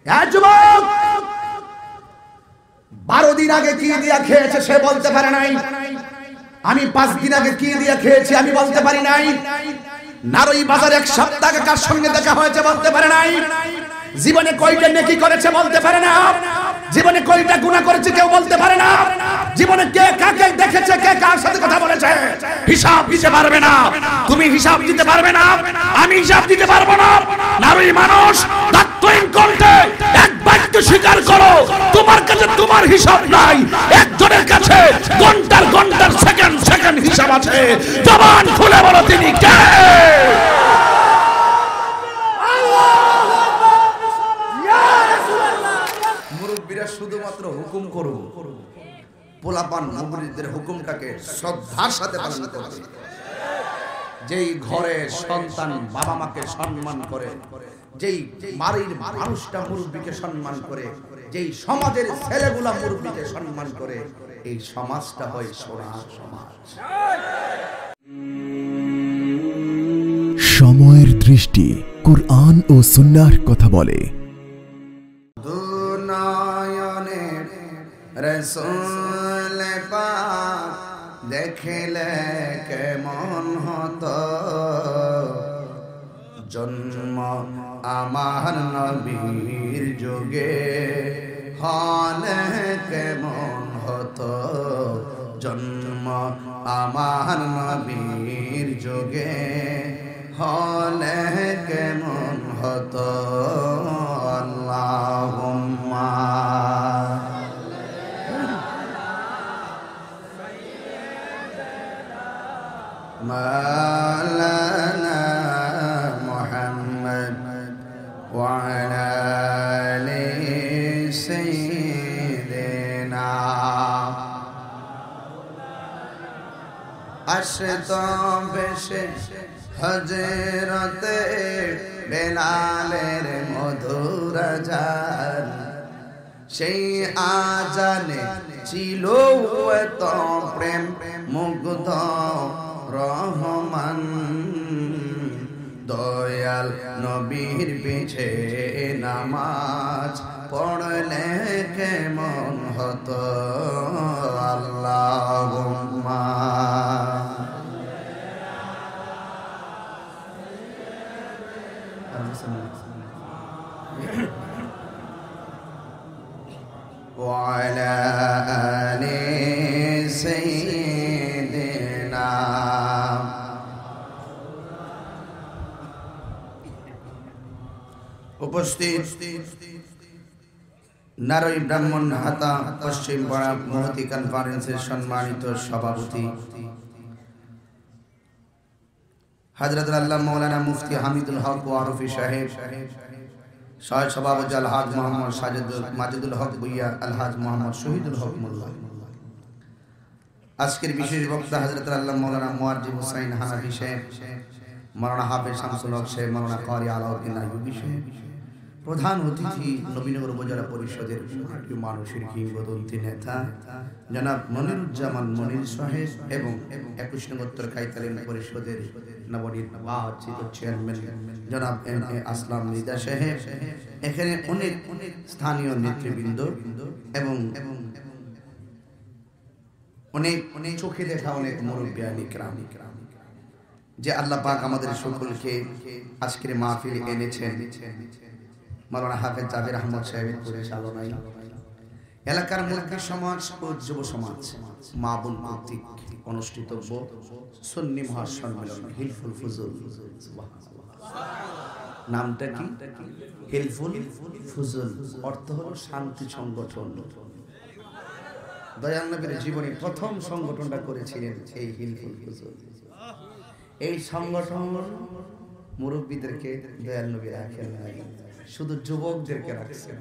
যুবক 12 দিন আগে কি দিয়া খেয়েছে সে বলতে পারে নাই, আমি 5 দিন আগে কি দিয়া খেয়েছি আমি বলতে পারি নাই। নারই বাজারে 1 সপ্তাহ আগে কার সঙ্গে দেখা হয়েছে বলতে পারে নাই। জীবনে কয়টা নেকি করেছে বলতে পারে না। জীবনে কয়টা গুনাহ করেছে কেউ বলতে পারে না। জীবনে কে কাকে দেখেছে, কে কার সাথে কথা বলেছে হিসাব দিতে পারবে না। তুমি হিসাব দিতে পারবে না, আমি হিসাব দিতে পারবো না। নারী মানুষ দায়িত্বহীন কণ্ঠে এক বাক্য স্বীকার করো, তোমার কাছে তোমার হিসাব নাই, একজনের কাছে ঘন্টার ঘন্টার সেকেন্ড সেকেন্ড হিসাব আছে। জবান খুলে বলো তিনি কে। মুরব্বীরা শুধুমাত্র হুকুম করব, পোলাপান মুরব্বীদের হুকুমটাকে শ্রদ্ধার সাথে পালন করবে। যেই ঘরে সন্তান বাবা মাকে সম্মান করে, যেই বাড়ির মানুষটা মুরব্বীকে সম্মান করে, যেই সমাজের ছেলেগুলা মুরব্বীকে সম্মান করে, এই সমাজটা হয় সোনার সমাজ। সময়ের দৃষ্টি কুরআন ও সুন্নাহর কথা বলে। দুনয়নে রাসূল পাক দেখলে কেমন হতো, জন্ম আমার নবীর যুগে হলে কেমন হতো, জন্ম আমার নবীর যুগে হলে কেমন হতো। আল্লাহুম্মা মাওলানা মুহাম্মদ ওয়া আলা আলি সাইয়্যিদিনা। আসতো বেশে হযরতে বেলালের মধুর আযান, সেই আজানে ছিল এত প্রেম মুগ্ধ রহমান। দয়াল নবীর পিছে নামাজ পড়লে কেমন হতো। আল্লাহুম্মা وعلى آل سيدنا। উপস্থিত নারী ব্রাহ্মণ হাতা পশ্চিম পাড়া মহতি কনফারেন্সের সম্মানিত সভাপতি হযরত আল্লাহ মাওলানা মুফতি হামিদুল হক ওয়ারফি সাহেব, সহ সভাপতি আলহাজ মোহাম্মদ মাজিদুল হক ভুইয়া, আলহাজ মোহাম্মদ শহীদুল হক মোল্লা, আজকের বিশেষ বক্তা হযরত আল্লাহ মাওলানা মুয়াজ্জিম হুসাইন হানাফি সাহেব, মাওলানা হাফেজ শামসুল হক সাহেব, মাওলানা কারি আলাউদ্দিন আইয়ুবী সাহেব, প্রধান অতিথি নবীনগর উপজেলা পরিষদের মানুষের কিংবদন্তি নেতা জনাব মনিরুজ্জামান মনির সাহেব এবং 21 নং উত্তর কাইতালিন পরিষদের নবনির্বাচিত চেয়ারম্যান জনাব এম.এ. আসলাম নিদা সাহেব, এখানে অনেক স্থানীয় নেতৃবৃন্দ এবং অনেক চোখে দেখা অনেক মুরব্বিয়ান ইকরাম, যে আল্লাহ পাক আমাদের সকলকে আজকের মাহফিলে এনেছেন। মাওলানা হাফেজ জাবির আহমদ সাহেবের পরিচালনায় এলাকার মুরব্বী সমাজ ও যুব সমাজ মা বোন কর্তৃক অনুষ্ঠিতব্য সুন্নি মহাসম্মেলন হিলফুল ফুজুল। নামটা কি? হিলফুল ফুজুল, অর্থ হলো শান্তি সংগঠন। দয়াল নবীর জীবনে প্রথম সংগঠনটা করেছিলেন এই হিলফুল ফুজুল। এই সংগঠন মুরব্বীদেরকে দয়াল নবী রাখেন নাই, শুধু যুবকদেরকে রাখছেন।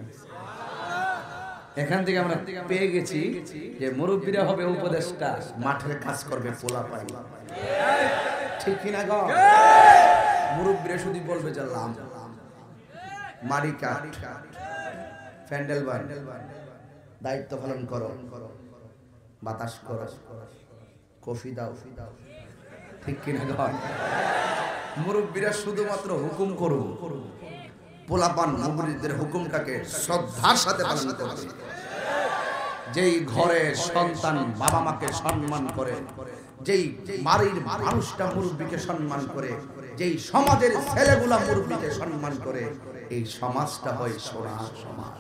এখান থেকে আমরা পেয়ে গেছি যে মুরব্বীরা হবে উপদেষ্টা, মাঠের কাজ করবে পোলাপাই, ঠিক কিনা গো? মুরব্বীরা শুধু বলবে যে লাম মারি কাট ফ্যান্ডেল বান, দায়িত্ব পালন করো, বাতাস করো, কফি দাও, ঠিক কিনা গো? মুরব্বীরা শুধুমাত্র হুকুম করব, পোলাপান মুরিদদের হুকুমটাকে শ্রদ্ধার সাথে পালন করবে। যেই ঘরে সন্তান বাবা মাকে সম্মান করে, যেই বাড়ির মানুষটা মুরব্বীকে সম্মান করে, যেই সমাজের ছেলেগুলা মুরব্বীকে সম্মান করে, এই সমাজটা হয় সোনার সমাজ।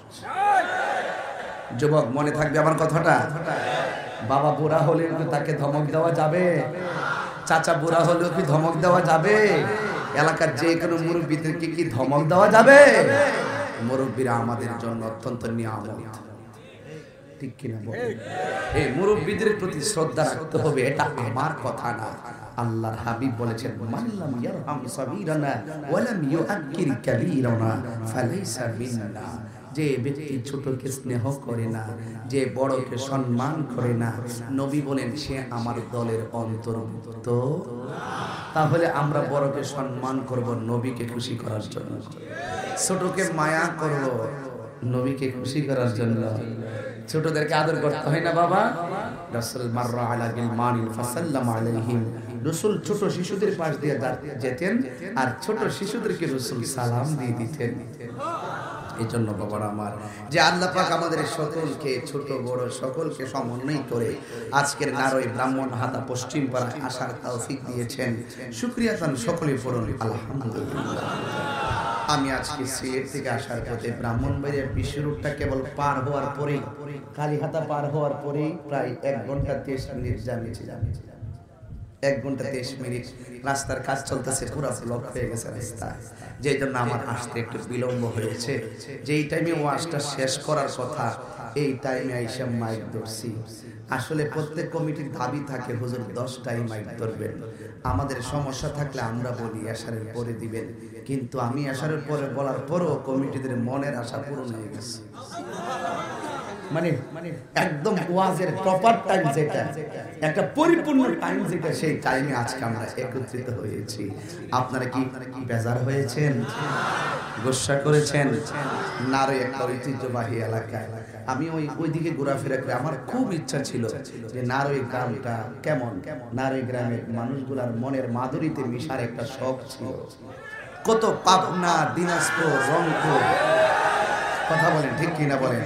যুবক মনে থাকবে আমার কথাটা। বাবা বুড়া হলে কি তাকে ধমক দেওয়া যাবে? চাচা বুড়া হলেও কি ধমক দেওয়া যাবে? এলাকার যে কোনো মুরব্বীদেরকে কি ধমক দেওয়া যাবে? মুরব্বীরা আমাদের জন্য অত্যন্ত নিয়ামত, ঠিক কিনা বলেন? এই মুরব্বীদের প্রতি শ্রদ্ধা রাখতে হবে, এটা আমার কথা না। আল্লাহর হাবিব বলেছেন, মাল্লাম ইয়ারহাম সাগীরানা ওয়া লাম ইউআক্কির কাবীরানা ফালাইসা মিন্না। যে ব্যক্তি ছোটকে স্নেহ করে না, যে বড়কে সম্মান করে না, নবী বলেন সে আমার দলের অন্তর্ভুক্ত। তাহলে আমরা বড়কে সম্মান করব নবীকে খুশি করার জন্য, ছোটকে মায়া করব নবীকে খুশি করার জন্য। ছোটদেরকে আদর করতে হয় না বাবা? রাসূল মাররা আলা গিলমানিন ফাসাল্লাম আলাইহিম। রাসূল ছোট শিশুদের পাশ দিয়ে যেতেন আর ছোট শিশুদেরকে রাসূল সালাম দিয়ে দিতেন। এই জন্য বাবারা আমার, যে আল্লাহ পাক আমাদের সকলকে, ছোট বড় সকলকে সমন্বয় করে আজকের নারই ব্রাহ্মণহাটা পশ্চিম পাড়ায় আসার তৌফিক দিয়েছেন, শুকরিয়া তান সকলে পড়ুন আলহামদুলিল্লাহ। আমি আজকে সিলেট থেকে আসার পথে ব্রাহ্মণবাড়িয়ার বিশ্ব রোডটা কেবল পার হওয়ার পরেই, কালীহাতা পার হওয়ার পরেই প্রায় 1 ঘন্টা 30 মিনিট জানিয়েছিলাম। 1 ঘন্টা 30 মিনিট রাস্তার কাজ চলতেছে, পুরো ব্লক হয়ে গেছে রাস্তা, যেই জন্য আমার আসতে একটু বিলম্ব হয়েছে। যেই টাইমে ওয়াজটা শেষ করার কথা, এই টাইমে আইসা মাইক ধরছি। আসলে প্রত্যেক কমিটির দাবি থাকে হুজুর 10টাই মাইক ধরবেন। আমাদের সমস্যা থাকলে আমরা বলি আশারের পরে দিবেন, কিন্তু আমি আশারের পরে বলার পরও কমিটিদের মনের আশা পূরণ হয়ে গেছে। মানে একদম ওয়াজের প্রপার টাইম যেটা, একটা পরিপূর্ণ টাইম যেটা, সেই টাইমে আজকে আমরা একত্রিত হয়েছি। আপনারা কি বেজার হয়েছেন, গোসা করেছেন? নারী একটা ঐতিহ্যবাহী এলাকায় আমি ওইদিকে ঘোরাফেরা করে আমার খুব ইচ্ছা ছিল যে নারী গ্রামটা কেমন, নারী গ্রামের মানুষগুলার মনের মাধুরীতে মিশার একটা শখ ছিল। কত পাবনা, দিনাজপুর, রংপুর, কথা বলেন ঠিক কিনা বলেন?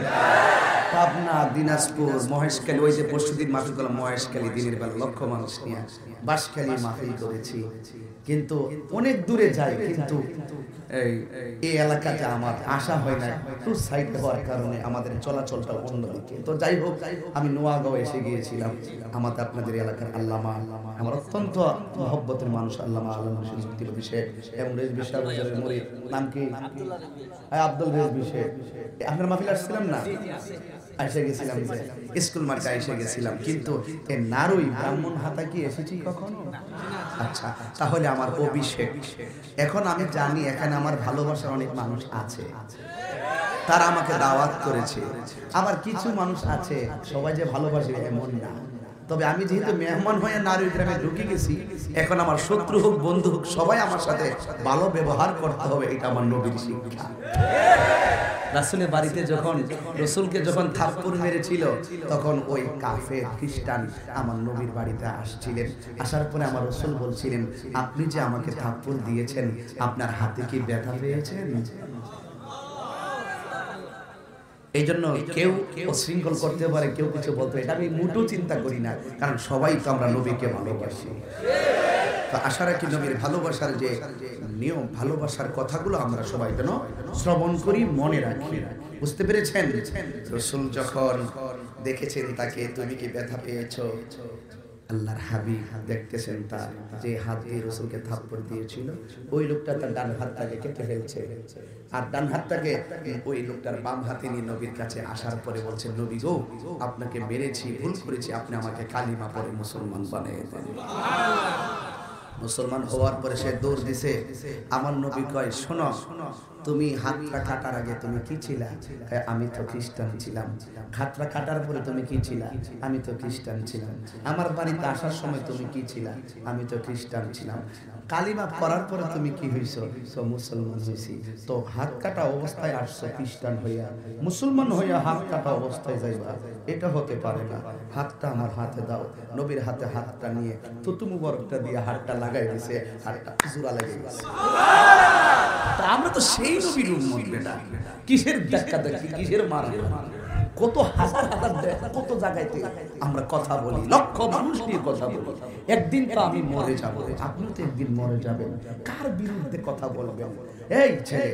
পাবনা, দিনাজপুর, মহেশখালী, ওই যে পরশুদিন মাহফিল করলাম মহেশখালী, দিনের বেলা লক্ষ মানুষ নিয়ে বাঁশখালী মাহফিল করেছি। কিন্তু অনেক দূরে যাই, কিন্তু এই এলাকাতে আমার আসা হয় না, একটু সাইড হওয়ার কারণে আমাদের চলাচলটা অন্যদিকে। তো যাই হোক, আমি নোয়াগাঁও এসে গিয়েছিলাম। আমাদের আপনাদের এলাকার আল্লামা, আমার অত্যন্ত মহব্বতের মানুষ আল্লামা আলম মুফতি শেখ এবং রেজবি সাহেবের মুরিদ, নাম কি? আব্দুল রেজবি শেখ। আপনার মাহফিল আসছিলাম না? এসে গেছিলাম, স্কুল মার্কে এসে গেছিলাম, কিন্তু এই নারুই ব্রাহ্মণহাটা কি এসেছি কখনো? আচ্ছা, তাহলে আমার অভিষেক। এখন আমি জানি এখানে আমার ভালোবাসার অনেক মানুষ আছে, তারা আমাকে দাওয়াত করেছে। আবার কিছু মানুষ আছে সবাই যে ভালোবাসে এমন না। তবে আমি যেহেতু মেহমান হয়ে নারী গ্রামে ঢুকে গেছি, এখন আমার শত্রু হোক বন্ধু হোক সবাই আমার সাথে ভালো ব্যবহার করতে হবে, এটা আমার নবীর শিক্ষা। রাসূলের বাড়িতে যখন রাসূলকে যখন থাপ্পড় মেরেছিল, তখন ওই কাফের খ্রিস্টান আমার নবীর বাড়িতে আসছিলেন। আসার পরে আমার রাসূল বলছিলেন, আপনি যে আমাকে থাপ্পড় দিয়েছেন, আপনার হাতে কি ব্যথা পেয়েছেন? এই জন্য কেউ অশৃঙ্খল করতে পারে, কেউ কিছু বলতে, এটা আমি মোটেও চিন্তা করি না, কারণ সবাই তো আমরা নবীকে ভালোবাসি। তো আশা রাখি নবীর ভালোবাসার যে নিয়ম, ভালোবাসার কথাগুলো আমরা সবাই যেন শ্রবণ করি, মনে রাখি। বুঝতে পেরেছেন? রাসূল যখন দেখেছেন তাকে, তুমি কি ব্যথা পেয়েছো? আল্লাহর হাবিব দেখতেছেন তার যে হাত দিয়ে রাসূলকে থাপ্পড় দিয়েছিল, ওই লোকটা তার ডান হাতটাকে কেটে ফেলছে, আর ডান হাতটাকে ওই লোকটার বাম হাতে নিয়ে নবীর কাছে আসার পরে বলছে, নবী গো, আপনাকে মেরেছি, ভুল করেছি, আপনি আমাকে কালিমা পড়ে মুসলমান বানিয়ে দেন। মুসলমান হওয়ার পরে সে দৌড় দিছে। আমার নবী কয়, শোনো, তুমি হাতটা কাটার আগে তুমি কি ছিলা? আমি তো খ্রিস্টান ছিলাম। হাতটা কাটার পরে তুমি কি ছিলা? আমি তো খ্রিস্টান ছিলাম। আমার বাড়িতে আসার সময় তুমি কি ছিলা? আমি তো খ্রিস্টান ছিলাম। কালিমা পড়ার পরে তুমি কি হইছো? তো মুসলমান হইছি। তো হাত কাটা অবস্থায় আসছো খ্রিস্টান হইয়া, মুসলমান হইয়া হাত কাটা অবস্থায় যাইবা, এটা হতে পারে না। হাতটা আমার হাতে দাও। নবীর হাতে হাতটা নিয়ে থুতু মুবারকটা দিয়ে হাতটা লাগাই দিয়েছে, হাতটা জোড়া লেগে গেছে। আমরা তো সেই নবীর উম্মত বেটা, কিসের ধাক্কা ধাক্কি, কিসের মারা, কত হাজার হাজার কত জায়গাতে আমরা কথা বলি, লক্ষ মানুষ নিয়ে কথা বলি। একদিন তো আমি মরে যাব, আপনিও তো একদিন মরে যাবেন, কার বিরুদ্ধে কথা বলবেন? এই ছেলে,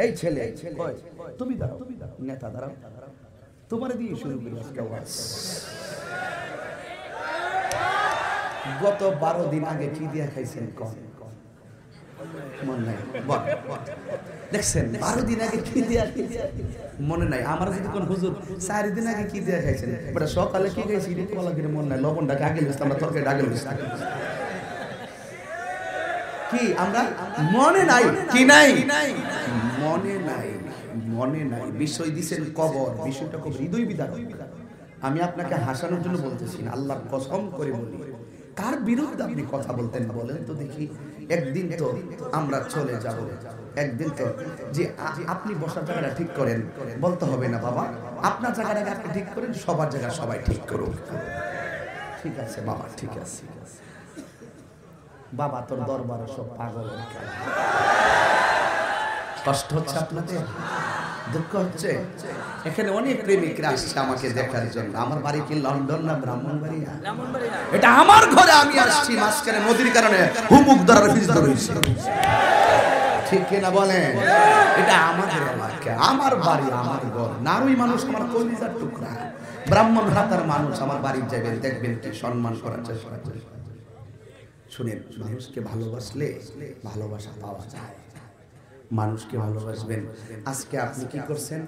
এই ছেলে, তুমি দাঁড়াও, নেতা দাঁড়াও, তোমার দিয়ে শুরু করি আজকে ওয়াজ। গত 12 দিন আগে কি দিয়া খাইছেন কম মনে নাই? দেখছেন 12 দিন আগে কি দিয়া মনে নাই? আমার যদি কোন হুজুর 4 দিন আগে কি দিয়া খাইছেন, বড় সকালে কি খাইছি রে কলা করে মনে নাই, লবণটাকে আগে লইছি আমরা, তরকারি আগে লইছি, কি আমরা মনে নাই? কি নাই মনে নাই, মনে নাই। বিষয় দিবেন কবর, বিষয়টা খুব হৃদয় বিদারক। আমি আপনাকে হাসানোর জন্য বলতেছি না, আল্লাহর কসম করে বলি, কার বিরুদ্ধে আপনি কথা বলতেন বলেন তো দেখি? একদিন তো আমরা চলে যাব, একদিন তো যে আপনি বসার জায়গাটা ঠিক করেন, বলতে হবে না বাবা আপনার জায়গাটাকে আপনি ঠিক করেন, সবার জায়গা সবাই ঠিক করুন। ঠিক আছে বাবা, ঠিক আছে বাবা, তোর দরবারে সব পাগলের খেলা। কষ্ট হচ্ছে আপনাদের, দুঃখ হচ্ছে? এখানে অনেক প্রেমিকরা আসছে আমাকে দেখার জন্য। আমার বাড়ি কি লন্ডন না ব্রাহ্মণবাড়িয়া? এটা আমার ঘরে আমি আসছি, মাঝখানে নদীর কারণে হুমুক ধরার ভিজতে রয়েছে, ঠিক কিনা বলেন? এটা আমাদের এলাকা, আমার বাড়ি, আমার ঘর। নারী মানুষ আমার কলিজার টুকরা, ব্রাহ্মণ হাতার মানুষ আমার বাড়ি যাবেন, দেখবেন কি সম্মান করার চেষ্টা করে। শুনেন, মানুষকে ভালোবাসলে ভালোবাসা পাওয়া যায়, মানুষকে ভালোবাসবেন। আজকে আপনি কি করছেন?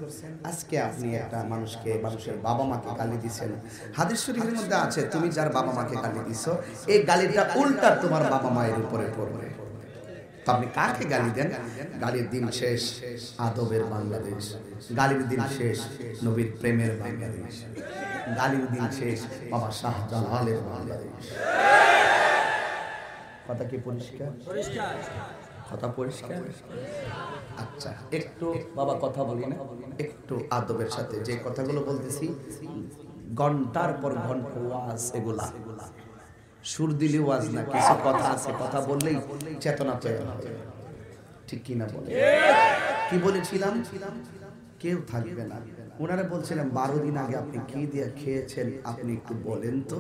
আজকে আপনি একটা মানুষকে, মানুষের বাবা মাকে গালি দিচ্ছেন। হাদিস শরীফের মধ্যে আছে, তুমি যার বাবা মাকে গালি দিছো, এই গালিটা উল্টা তোমার বাবা মায়ের উপরে পড়বে। তো আপনি কাকে গালি দেন? গালির দিন শেষ আদবের বাংলাদেশ, গালির দিন শেষ নবীর প্রেমের বাংলাদেশ, গালির দিন শেষ বাবা শাহজালালের বাংলাদেশ। কথা কি পরিষ্কার? কথা পরিষ্কার? আচ্ছা, একটু বাবা কথা বলি না, একটু আদবের সাথে যে কথাগুলো বলতেছি, ঘন্টার পর ঘন্টা ওয়াজ, এগুলা সুর দিলে ওয়াজ না, কিছু কথা আছে, কথা বললেই চেতনা তৈরি হবে, ঠিক কিনা বলে? কি বলেছিলাম? কেউ থাকবে না। ওনারা বলছিলেন 12 দিন আগে আপনি কি দিয়ে খেয়েছেন, আপনি একটু বলেন তো।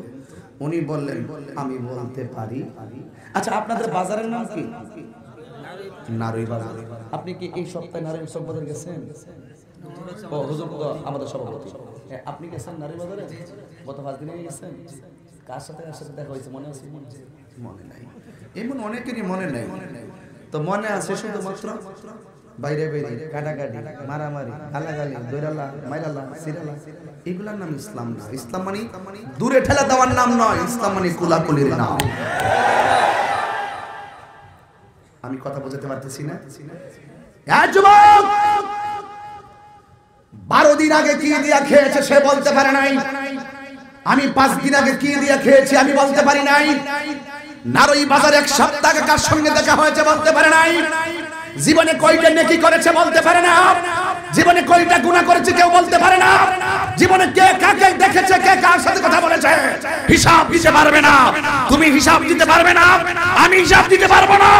উনি বললেন আমি বলতে পারি। আচ্ছা, আপনাদের বাজারের নাম কি? নারী বাজার। আপনি কি এই সপ্তাহে নারী সম্পদের গেছেন? ও হুজুর তো আমাদের সভাপতি, আপনি গেছেন নারী বাজারে? গত 5 দিন আগে গেছেন? কার সাথে দেখা হয়েছে মনে আছে? মনে নাই। এমন অনেকেরই মনে নাই। তো মনে আছে শুধুমাত্র বাইরে বাইরে কাটাকাটি, মারামারি, গালাগালি, দৈরালা, মাইরালা, সিরালা, এগুলার নাম ইসলাম না। ইসলাম মানে দূরে ঠেলা দেওয়ার নাম নয়, ইসলাম মানে কুলাকুলির নাম। আমি কথা বোঝাতে পারতেছি না? 12 দিন আগে কি দিয়া খেয়েছে সে বলতে পারে নাই। আমি 5 দিন আগে কি দিয়া খেয়েছি আমি বলতে পারি নাই। নারী বাজার 1 সপ্তাহ আগে কার সঙ্গে দেখা হয়েছে বলতে পারে নাই। জীবনে কয়টা নেকি করেছে বলতে পারে না। জীবনে কয়টা গুনাহ করেছে কেউ বলতে পারে না। জীবনে কে কাকে দেখেছে, কে কার সাথে কথা বলেছে হিসাব দিতে পারবে না। তুমি হিসাব দিতে পারবে না, আমি হিসাব দিতে পারবো না।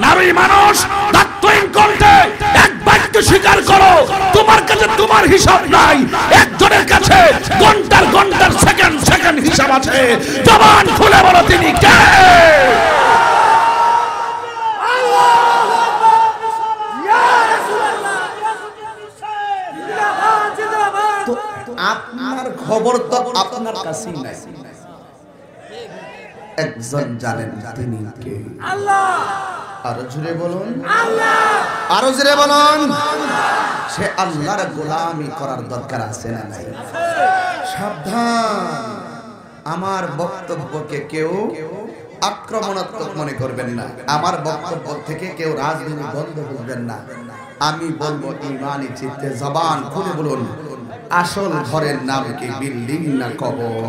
নারী মানুষ দায়িত্বহীন কণ্ঠে এক বাক্য স্বীকার করো, তোমার কাছে তোমার হিসাব নাই, একজনের কাছে ঘন্টার ঘন্টার সেকেন্ড সেকেন্ড হিসাব আছে। জবান খুলে বলো তিনি কে? আপনার খবর তো আপনার কাছেই নাই, একজন জানেন তিনি কে? আল্লাহ। আরো জোরে বলুন আল্লাহ, আরো জোরে বলুন। সে আল্লাহর গোলামি করার দরকার আছে না নাই? সাবধান, আমার বক্তব্যকে কেউ আক্রমণাত্মক মনে করবেন না, আমার বক্তব্য থেকে কেউ রাজনীতি বন্ধ করবেন না। আমি বলবো ইমানি চিত্তে, জবান খুলে বলুন আসল ঘরের নাম কি বিল্ডিং না কবর?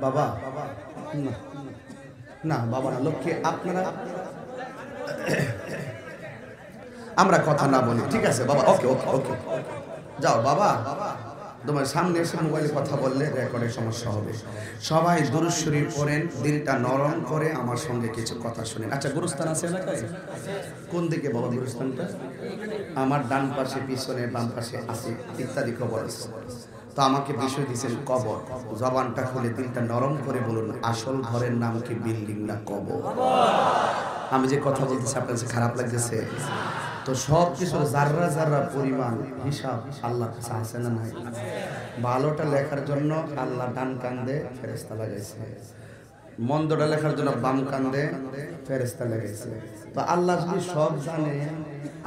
বাবা না, বাবা না, লক্ষ্মী আপনারা আমরা কথা না বলি, ঠিক আছে বাবা? ওকে ওকে ওকে, যাও বাবা, তোমার সামনে এসে মোবাইলে কথা বললে রেকর্ডের সমস্যা হবে। সবাই দুরূদ শরীফ পড়েন, দিলটা নরম করে আমার সঙ্গে কিছু কথা শুনেন। আচ্ছা, গুরুস্থান আছে এলাকায়? কোন দিকে বাবা গুরুস্থানটা? আমার ডান পাশে, পিছনে, বাম পাশে আছে ইত্যাদি কবর আছে। তো আমাকে বিষয় দিয়েছেন কবর। জবানটা খুলে দিলটা নরম করে বলুন, আসল ঘরের নাম কি বিল্ডিং না কবর? আমি যে কথা বলতেছি আপনার কাছে খারাপ লাগতেছে? তো সব কিছুর জাররা জাররা পরিমাণ হিসাব আল্লাহর কাছে আছে না নাই? ভালোটা লেখার জন্য আল্লাহ ডান কান্দে ফেরেশতা লাগাইছে, মন্দটা লেখার জন্য বাম কান্দে ফেরেশতা লাগাইছে। তো আল্লাহ যদি সব জানে,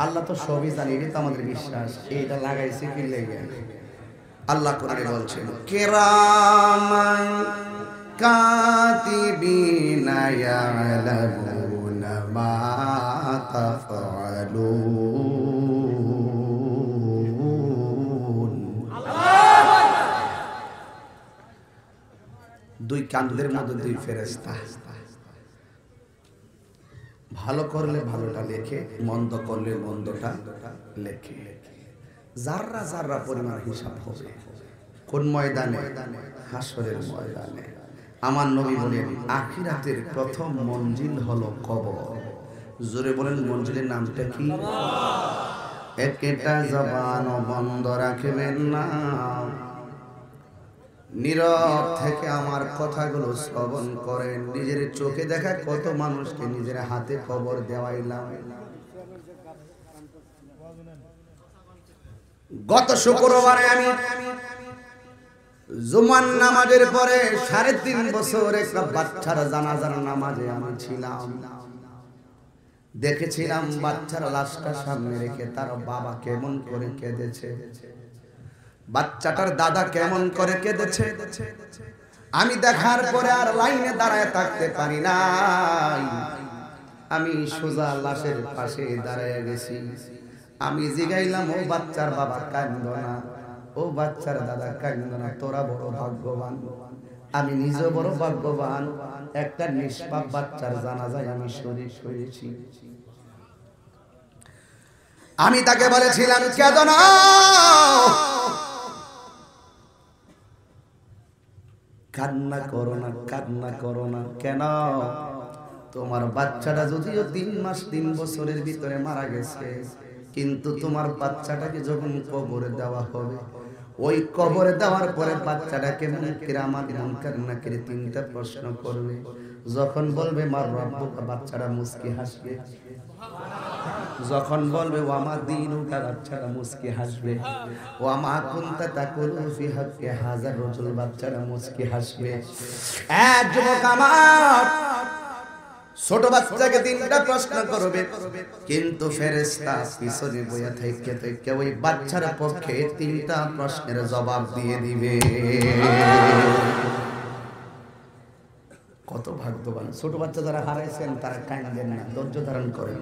আল্লাহ তো সবই জানে, এটা তো আমাদের বিশ্বাস। এইটা লাগাইছে কি লেগে? আল্লাহ কোরআনে বলছেন, কিরামান কাতিবিনা ইয়ালামুনা মা তাফআলুন। দুই কান্দের মধ্যে দুই ফেরেশতা, ভালো করলে ভালোটা লেখে, মন্দ করলে মন্দটা লেখে। জাররা জাররা পরিমাণ হিসাব হবে। কোন ময়দানে? হাসরের ময়দানে। আমার নবী বলেন, আখিরাতের প্রথম মঞ্জিল হলো কবর। জোরে বলেন, মঞ্জিলের নামটা কি? একটা জবান বন্ধ রাখবেন না, নীরব থেকে আমার কথাগুলো শ্রবণ করেন। নিজের চোখে দেখা কত মানুষকে নিজের হাতে কবর দেওয়াইলাম। গত শুক্রবারে আমি জুমার নামাজের পরে 3.5 বছর একটা বাচ্চার জানাজার নামাজে আমি ছিলাম। দেখেছিলাম বাচ্চার লাশটা সামনে রেখে তার বাবা কেমন করে কেঁদেছে, বাচ্চাটার দাদা কেমন করে কেঁদেছে। আমি দেখার পরে আর লাইনে দাঁড়ায় থাকতে পারি নাই। আমি সোজা লাশের পাশে দাঁড়ায় গেছি। আমি জিগাইলাম, ও বাচ্চার বাবা কাঁদো না, ও বাচ্চার দাদা কাঁদো না, তোরা বড় ভাগ্যবান। আমি নিজে বড় ভাগ্যবান, একটা নিষ্পাপ বাচ্চার জানাজায় আমি শরীক হয়েছি। আমি তাকে বলেছিলাম, কেঁদো না, কান্না করো না, কান্না করো না। কেন? তোমার বাচ্চাটা যদিও 3 মাস 3 বছরের ভিতরে মারা গেছে, কিন্তু তোমার বাচ্চাটাকে যখন কবরে দেওয়া হবে, ওই কবরে দেওয়ার পরে বাচ্চাটাকে মুনকির মুনকার নাকির 3টা প্রশ্ন করবে। যখন বলবে মার রাব্বুকা, বাচ্চাটা মুস্কি হাসবে। যখন বলবে ওয়া মা দীনুকা, বাচ্চাটা মুস্কি হাসবে। ওয়া মা কুনতা তাকুলু ফি হাক্কি হাযার রাজুল, বাচ্চাটা মুস্কি হাসবে। এক যুবক আমার ছোট বাচ্চাকে 3টা প্রশ্ন করবে, কিন্তু ফেরেশতা পিছনে বইয়া থেকে থেকে ওই বাচ্চার পক্ষে 3টা প্রশ্নের জবাব দিয়ে দিবে। কত ভাগ্যবান! ছোট বাচ্চা যারা হারাইছেন তারা কাঁদেন না, ধৈর্য ধারণ করেন।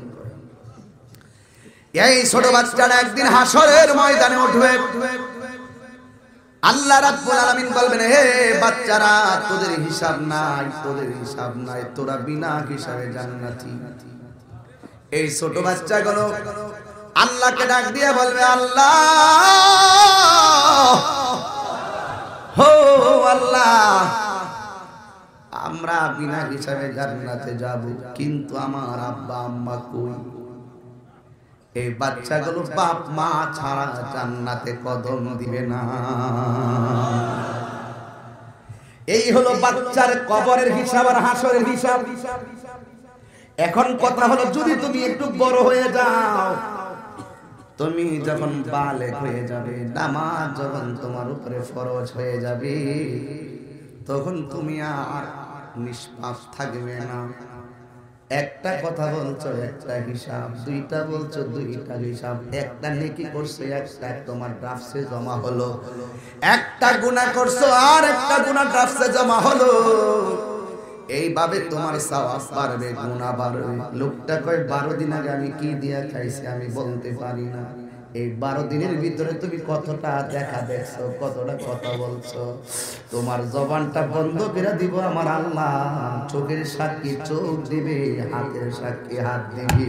এই ছোট বাচ্চাটা একদিন হাসরের ময়দানে উঠবে। আল্লাহ রাব্বুল আলামিন বলবেন, হে বাচ্চারা, তোদের হিসাব নাই, তোদের হিসাব নাই, তোরা বিনা হিসাবে জান্নাতি। এই ছোট বাচ্চাগুলো আল্লাহকে ডাক দিয়ে বলবে, আল্লাহ, হো আল্লাহ, আমরা বিনা হিসাবে জান্নাতে যাব, কিন্তু আমার আব্বা আম্মা কই? এই বাচ্চাগুলো বাপ মা ছাড়া জান্নাতে কদম দিবে না। এই হলো বাচ্চার কবরের হিসাব আর হাসরের হিসাব। এখন কথা হলো, যদি তুমি একটু বড় হয়ে যাও, তুমি যখন বালেগ হয়ে যাবে, নামাজ যখন তোমার উপরে ফরজ হয়ে যাবে, তখন তুমি আর নিষ্পাপ থাকবে না। একটা কথা বলছো একটা হিসাব, দুইটা বলছো দুইটা হিসাব। একটা নেকি করছো, একটা তোমার ড্রাফটসে জমা হলো। একটা গুনাহ করছো আর একটা গুনাহ ড্রাফটসে জমা হলো। এইভাবে তোমার সওয়াব বাড়বে, গুনাহ বাড়বে। লোকটা কয় 12 দিন আগে আমি কি দিয়া খাইছি আমি বলতে পারি না। এই 12 দিনের ভিতরে তুমি কতটা দেখা দেখছো, কতটা কথা বলছো। তোমার জবানটা বন্ধ করে দিব আমার আল্লাহ। চোখের সাক্ষী চোখ দিবে, হাতের সাক্ষী হাত দিবে।